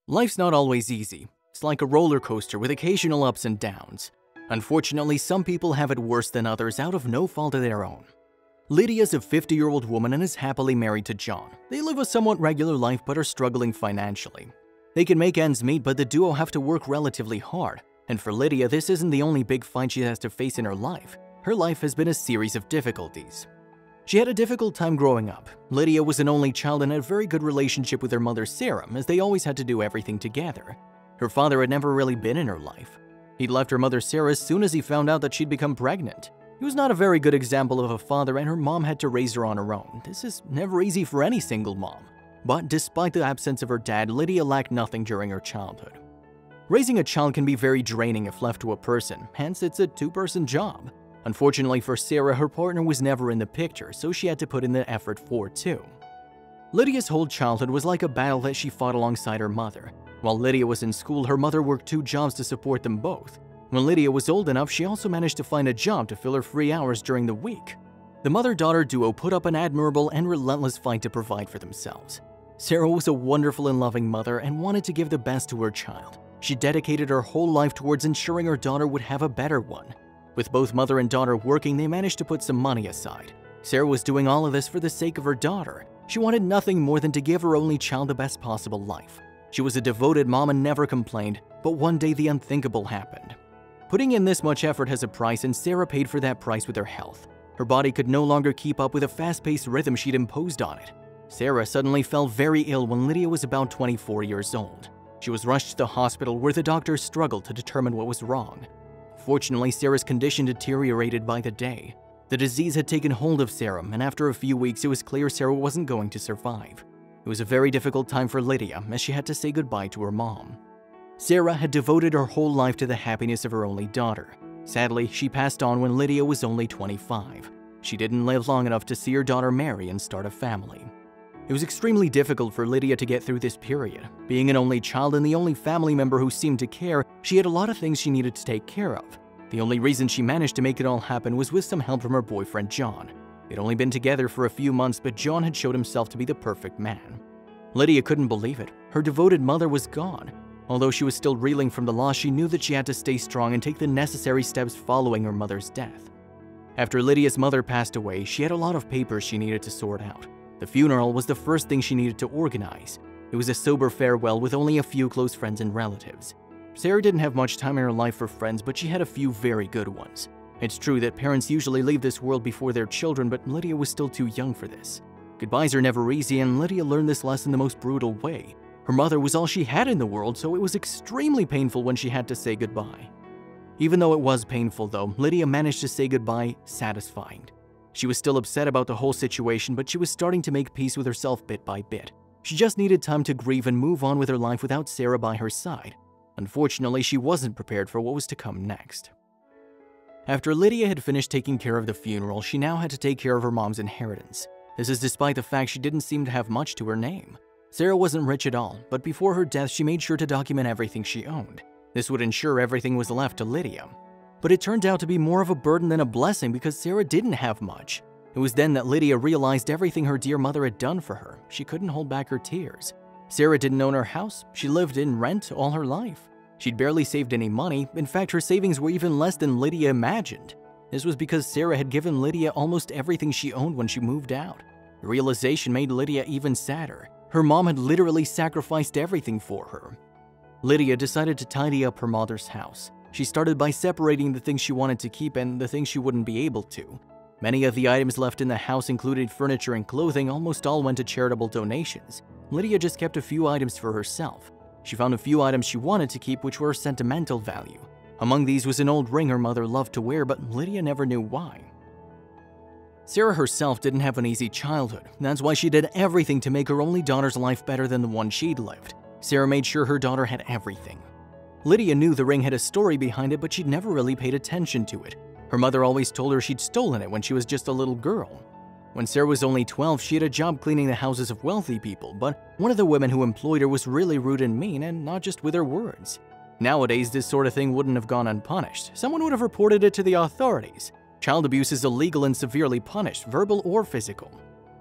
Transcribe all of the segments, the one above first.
Life's not always easy. It's like a roller coaster with occasional ups and downs. Unfortunately, some people have it worse than others out of no fault of their own. Lydia's a 50-year-old woman and is happily married to John. They live a somewhat regular life but are struggling financially. They can make ends meet, but the duo have to work relatively hard. And for Lydia, this isn't the only big fight she has to face in her life. Her life has been a series of difficulties. She had a difficult time growing up. Lydia was an only child and had a very good relationship with her mother Sarah, as they always had to do everything together. Her father had never really been in her life. He'd left her mother Sarah as soon as he found out that she'd become pregnant. He was not a very good example of a father, and her mom had to raise her on her own. This is never easy for any single mom. But despite the absence of her dad, Lydia lacked nothing during her childhood. Raising a child can be very draining if left to a person, hence it's a two-person job. Unfortunately for Sarah, her partner was never in the picture, so she had to put in the effort for two. Lydia's whole childhood was like a battle that she fought alongside her mother. While Lydia was in school, her mother worked two jobs to support them both. When Lydia was old enough, she also managed to find a job to fill her free hours during the week. The mother-daughter duo put up an admirable and relentless fight to provide for themselves. Sarah was a wonderful and loving mother and wanted to give the best to her child. She dedicated her whole life towards ensuring her daughter would have a better one. With both mother and daughter working, they managed to put some money aside. Sarah was doing all of this for the sake of her daughter. She wanted nothing more than to give her only child the best possible life. She was a devoted mom and never complained, but one day the unthinkable happened. Putting in this much effort has a price, and Sarah paid for that price with her health. Her body could no longer keep up with the fast-paced rhythm she'd imposed on it. Sarah suddenly fell very ill when Lydia was about 24 years old. She was rushed to the hospital where the doctors struggled to determine what was wrong. Fortunately, Sarah's condition deteriorated by the day. The disease had taken hold of Sarah, and after a few weeks, it was clear Sarah wasn't going to survive. It was a very difficult time for Lydia, as she had to say goodbye to her mom. Sarah had devoted her whole life to the happiness of her only daughter. Sadly, she passed on when Lydia was only 25. She didn't live long enough to see her daughter marry and start a family. It was extremely difficult for Lydia to get through this period. Being an only child and the only family member who seemed to care, she had a lot of things she needed to take care of. The only reason she managed to make it all happen was with some help from her boyfriend John. They'd only been together for a few months, but John had showed himself to be the perfect man. Lydia couldn't believe it. Her devoted mother was gone. Although she was still reeling from the loss, she knew that she had to stay strong and take the necessary steps following her mother's death. After Lydia's mother passed away, she had a lot of papers she needed to sort out. The funeral was the first thing she needed to organize. It was a sober farewell with only a few close friends and relatives. Sarah didn't have much time in her life for friends, but she had a few very good ones. It's true that parents usually leave this world before their children, but Lydia was still too young for this. Goodbyes are never easy, and Lydia learned this lesson the most brutal way. Her mother was all she had in the world, so it was extremely painful when she had to say goodbye. Even though it was painful, though, Lydia managed to say goodbye satisfying. She was still upset about the whole situation, but she was starting to make peace with herself bit by bit. She just needed time to grieve and move on with her life without Sarah by her side. Unfortunately, she wasn't prepared for what was to come next. After Lydia had finished taking care of the funeral, she now had to take care of her mom's inheritance. This is despite the fact she didn't seem to have much to her name. Sarah wasn't rich at all, but before her death, she made sure to document everything she owned. This would ensure everything was left to Lydia. But it turned out to be more of a burden than a blessing because Sarah didn't have much. It was then that Lydia realized everything her dear mother had done for her. She couldn't hold back her tears. Sarah didn't own her house. She lived in rent all her life. She'd barely saved any money. In fact, her savings were even less than Lydia imagined. This was because Sarah had given Lydia almost everything she owned when she moved out. The realization made Lydia even sadder. Her mom had literally sacrificed everything for her. Lydia decided to tidy up her mother's house. She started by separating the things she wanted to keep and the things she wouldn't be able to. Many of the items left in the house included furniture and clothing. Almost all went to charitable donations. Lydia just kept a few items for herself. She found a few items she wanted to keep which were sentimental value. Among these was an old ring her mother loved to wear, but Lydia never knew why. Sarah herself didn't have an easy childhood. That's why she did everything to make her only daughter's life better than the one she'd lived. Sarah made sure her daughter had everything. Lydia knew the ring had a story behind it, but she'd never really paid attention to it. Her mother always told her she'd stolen it when she was just a little girl. When Sarah was only 12, she had a job cleaning the houses of wealthy people, but one of the women who employed her was really rude and mean, and not just with her words. Nowadays, this sort of thing wouldn't have gone unpunished. Someone would have reported it to the authorities. Child abuse is illegal and severely punished, verbal or physical.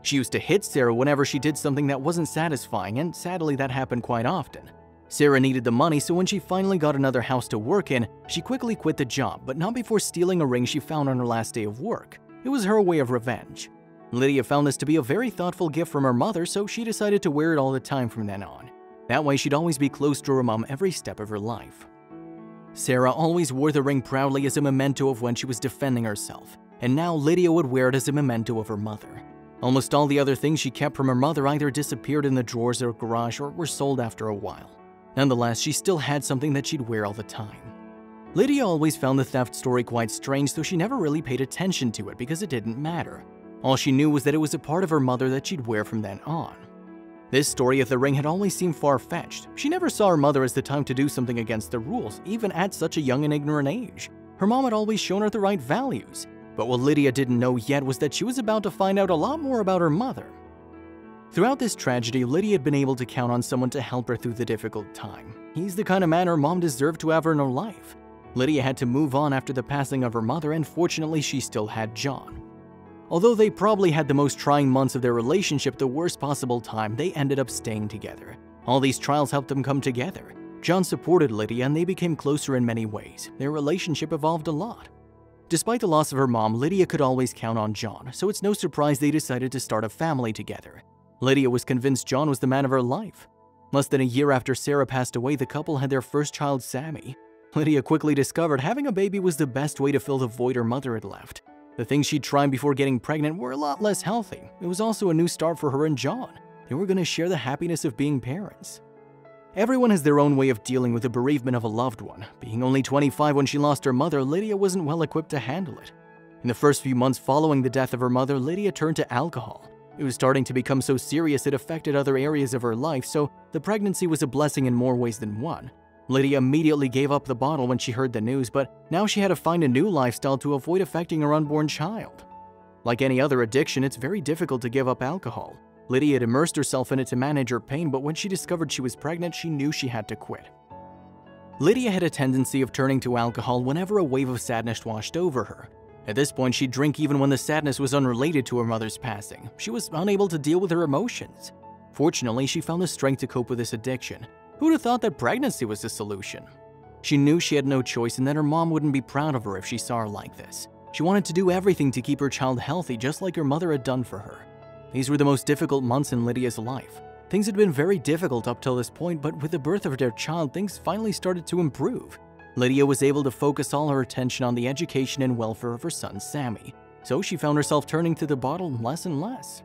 She used to hit Sarah whenever she did something that wasn't satisfying, and sadly that happened quite often. Sarah needed the money, so when she finally got another house to work in, she quickly quit the job, but not before stealing a ring she found on her last day of work. It was her way of revenge. Lydia found this to be a very thoughtful gift from her mother, so she decided to wear it all the time from then on. That way she'd always be close to her mom every step of her life. Sarah always wore the ring proudly as a memento of when she was defending herself, and now Lydia would wear it as a memento of her mother. Almost all the other things she kept from her mother either disappeared in the drawers or garage or were sold after a while. Nonetheless, she still had something that she'd wear all the time. Lydia always found the theft story quite strange, though she never really paid attention to it because it didn't matter. All she knew was that it was a part of her mother that she'd wear from then on. This story of the ring had always seemed far-fetched. She never saw her mother as the time to do something against the rules, even at such a young and ignorant age. Her mom had always shown her the right values. But what Lydia didn't know yet was that she was about to find out a lot more about her mother. Throughout this tragedy, Lydia had been able to count on someone to help her through the difficult time. He's the kind of man her mom deserved to have in her life. Lydia had to move on after the passing of her mother, and fortunately she still had John. Although they probably had the most trying months of their relationship, the worst possible time, they ended up staying together. All these trials helped them come together. John supported Lydia and they became closer in many ways. Their relationship evolved a lot. Despite the loss of her mom, Lydia could always count on John, so it's no surprise they decided to start a family together. Lydia was convinced John was the man of her life. Less than a year after Sarah passed away, the couple had their first child, Sammy. Lydia quickly discovered having a baby was the best way to fill the void her mother had left. The things she'd tried before getting pregnant were a lot less healthy. It was also a new start for her and John. They were going to share the happiness of being parents. Everyone has their own way of dealing with the bereavement of a loved one. Being only 25 when she lost her mother, Lydia wasn't well equipped to handle it. In the first few months following the death of her mother, Lydia turned to alcohol. It was starting to become so serious it affected other areas of her life, so the pregnancy was a blessing in more ways than one. Lydia immediately gave up the bottle when she heard the news, but now she had to find a new lifestyle to avoid affecting her unborn child. Like any other addiction, it's very difficult to give up alcohol. Lydia had immersed herself in it to manage her pain, but when she discovered she was pregnant, she knew she had to quit. Lydia had a tendency of turning to alcohol whenever a wave of sadness washed over her. At this point, she'd drink even when the sadness was unrelated to her mother's passing. She was unable to deal with her emotions. Fortunately, she found the strength to cope with this addiction. Who would have thought that pregnancy was the solution? She knew she had no choice and that her mom wouldn't be proud of her if she saw her like this. She wanted to do everything to keep her child healthy, just like her mother had done for her. These were the most difficult months in Lydia's life. Things had been very difficult up till this point, but with the birth of their child, things finally started to improve. Lydia was able to focus all her attention on the education and welfare of her son, Sammy, so she found herself turning to the bottle less and less.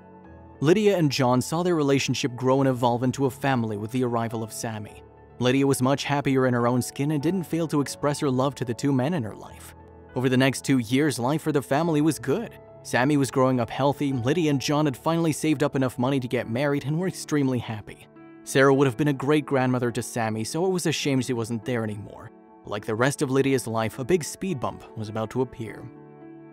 Lydia and John saw their relationship grow and evolve into a family with the arrival of Sammy. Lydia was much happier in her own skin and didn't fail to express her love to the two men in her life. Over the next 2 years, life for the family was good. Sammy was growing up healthy, Lydia and John had finally saved up enough money to get married and were extremely happy. Sarah would have been a great grandmother to Sammy, so it was a shame she wasn't there anymore. Like the rest of Lydia's life, a big speed bump was about to appear.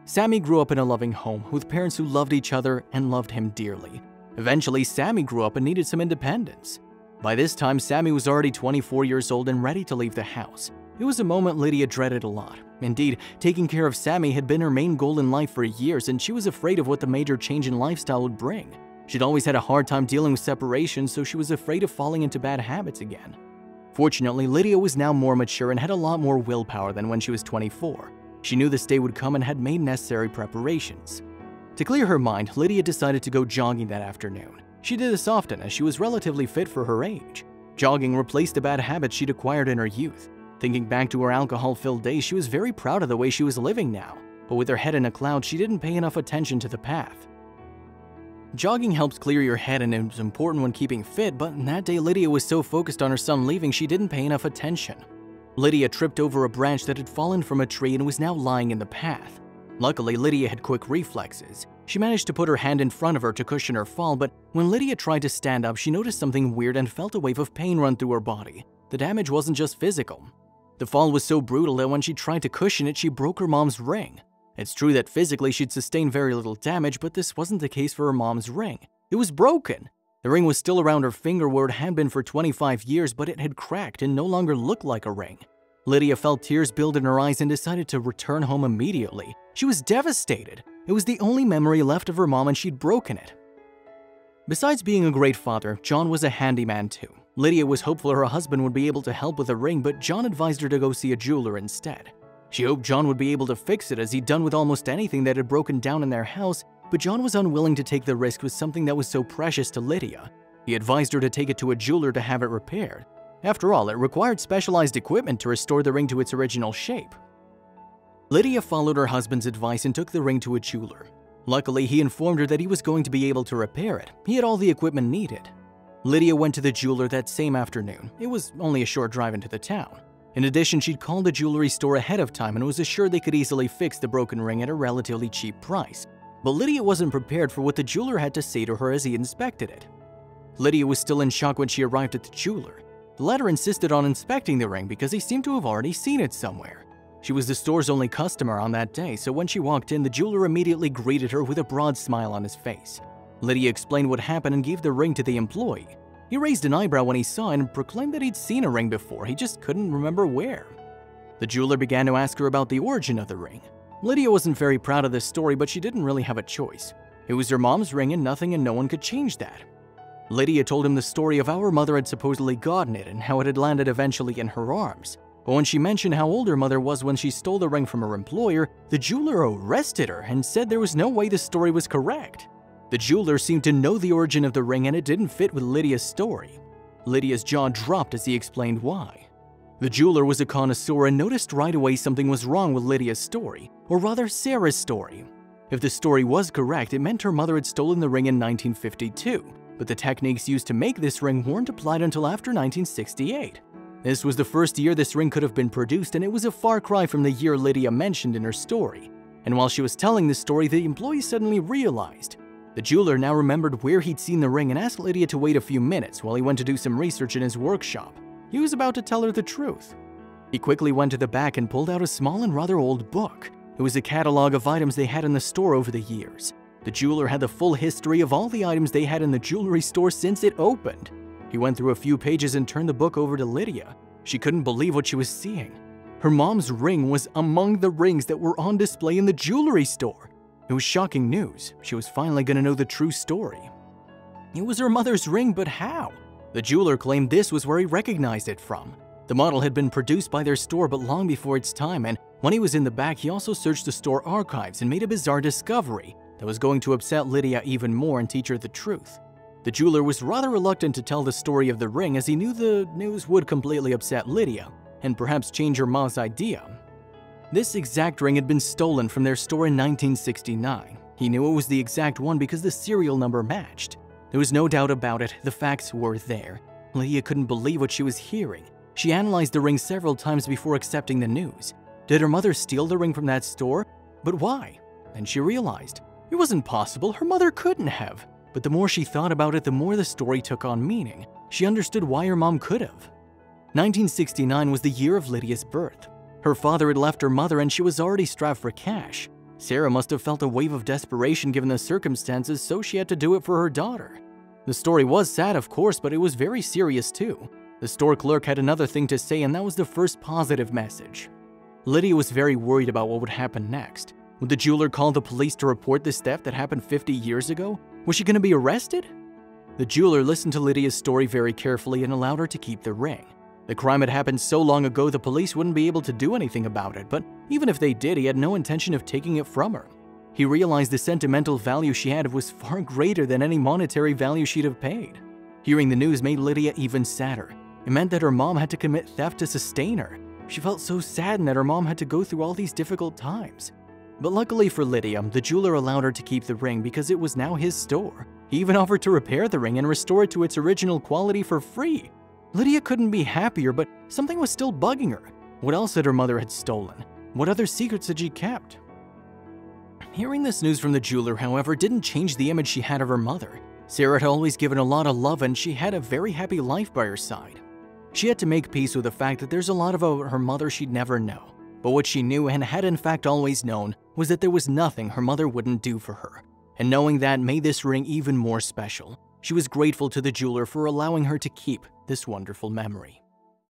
Sammy grew up in a loving home with parents who loved each other and loved him dearly. Eventually, Sammy grew up and needed some independence. By this time, Sammy was already 24 years old and ready to leave the house. It was a moment Lydia dreaded a lot. Indeed, taking care of Sammy had been her main goal in life for years, and she was afraid of what the major change in lifestyle would bring. She'd always had a hard time dealing with separation, so she was afraid of falling into bad habits again. Fortunately, Lydia was now more mature and had a lot more willpower than when she was 24. She knew this day would come and had made necessary preparations. To clear her mind, Lydia decided to go jogging that afternoon. She did this often as she was relatively fit for her age. Jogging replaced the bad habits she'd acquired in her youth. Thinking back to her alcohol-filled days, she was very proud of the way she was living now. But with her head in a cloud, she didn't pay enough attention to the path. Jogging helps clear your head and is important when keeping fit, but that day Lydia was so focused on her son leaving she didn't pay enough attention. Lydia tripped over a branch that had fallen from a tree and was now lying in the path. Luckily, Lydia had quick reflexes. She managed to put her hand in front of her to cushion her fall, but when Lydia tried to stand up, she noticed something weird and felt a wave of pain run through her body. The damage wasn't just physical. The fall was so brutal that when she tried to cushion it, she broke her mom's ring. It's true that physically she'd sustained very little damage, but this wasn't the case for her mom's ring. It was broken. The ring was still around her finger where it had been for 25 years, but it had cracked and no longer looked like a ring. Lydia felt tears build in her eyes and decided to return home immediately. She was devastated. It was the only memory left of her mom and she'd broken it. Besides being a great father, John was a handyman too. Lydia was hopeful her husband would be able to help with the ring, but John advised her to go see a jeweler instead. She hoped John would be able to fix it, as he'd done with almost anything that had broken down in their house, but John was unwilling to take the risk with something that was so precious to Lydia. He advised her to take it to a jeweler to have it repaired. After all, it required specialized equipment to restore the ring to its original shape. Lydia followed her husband's advice and took the ring to a jeweler. Luckily, he informed her that he was going to be able to repair it. He had all the equipment needed. Lydia went to the jeweler that same afternoon. It was only a short drive into the town. In addition, she'd called the jewelry store ahead of time and was assured they could easily fix the broken ring at a relatively cheap price. But Lydia wasn't prepared for what the jeweler had to say to her as he inspected it. Lydia was still in shock when she arrived at the jeweler. The latter insisted on inspecting the ring because he seemed to have already seen it somewhere. She was the store's only customer on that day, so when she walked in, the jeweler immediately greeted her with a broad smile on his face. Lydia explained what happened and gave the ring to the employee. He raised an eyebrow when he saw it and proclaimed that he'd seen a ring before, he just couldn't remember where. The jeweler began to ask her about the origin of the ring. Lydia wasn't very proud of this story, but she didn't really have a choice. It was her mom's ring and nothing and no one could change that. Lydia told him the story of how her mother had supposedly gotten it and how it had landed eventually in her arms. But when she mentioned how old her mother was when she stole the ring from her employer, the jeweler arrested her and said there was no way the story was correct. The jeweler seemed to know the origin of the ring and it didn't fit with Lydia's story. Lydia's jaw dropped as he explained why. The jeweler was a connoisseur and noticed right away something was wrong with Lydia's story, or rather Sarah's story. If the story was correct, it meant her mother had stolen the ring in 1952, but the techniques used to make this ring weren't applied until after 1968. This was the first year this ring could have been produced, and it was a far cry from the year Lydia mentioned in her story. And while she was telling this story, the employee suddenly realized. The jeweler now remembered where he'd seen the ring and asked Lydia to wait a few minutes while he went to do some research in his workshop. He was about to tell her the truth. He quickly went to the back and pulled out a small and rather old book. It was a catalog of items they had in the store over the years. The jeweler had the full history of all the items they had in the jewelry store since it opened. He went through a few pages and turned the book over to Lydia. She couldn't believe what she was seeing. Her mom's ring was among the rings that were on display in the jewelry store. It was shocking news. She was finally going to know the true story. It was her mother's ring, but how? The jeweler claimed this was where he recognized it from. The model had been produced by their store but long before its time, and when he was in the back, he also searched the store archives and made a bizarre discovery that was going to upset Lydia even more and teach her the truth. The jeweler was rather reluctant to tell the story of the ring as he knew the news would completely upset Lydia and perhaps change her mom's idea. This exact ring had been stolen from their store in 1969. He knew it was the exact one because the serial number matched. There was no doubt about it, the facts were there. Lydia couldn't believe what she was hearing. She analyzed the ring several times before accepting the news. Did her mother steal the ring from that store? But why? Then she realized. It wasn't possible, her mother couldn't have. But the more she thought about it, the more the story took on meaning. She understood why her mom could have. 1969 was the year of Lydia's birth. Her father had left her mother and she was already strapped for cash. Sarah must have felt a wave of desperation given the circumstances, so she had to do it for her daughter. The story was sad, of course, but it was very serious too. The store clerk had another thing to say, and that was the first positive message. Lydia was very worried about what would happen next. Would the jeweler call the police to report this theft that happened 50 years ago? Was she going to be arrested? The jeweler listened to Lydia's story very carefully and allowed her to keep the ring. The crime had happened so long ago the police wouldn't be able to do anything about it, but even if they did, he had no intention of taking it from her. He realized the sentimental value she had was far greater than any monetary value she'd have paid. Hearing the news made Lydia even sadder. It meant that her mom had to commit theft to sustain her. She felt so saddened that her mom had to go through all these difficult times. But luckily for Lydia, the jeweler allowed her to keep the ring because it was now his store. He even offered to repair the ring and restore it to its original quality for free. Lydia couldn't be happier, but something was still bugging her. What else had her mother had stolen? What other secrets had she kept? Hearing this news from the jeweler, however, didn't change the image she had of her mother. Sarah had always given a lot of love and she had a very happy life by her side. She had to make peace with the fact that there's a lot about her mother she'd never know. But what she knew, and had in fact always known, was that there was nothing her mother wouldn't do for her. And knowing that made this ring even more special. She was grateful to the jeweler for allowing her to keep this wonderful memory.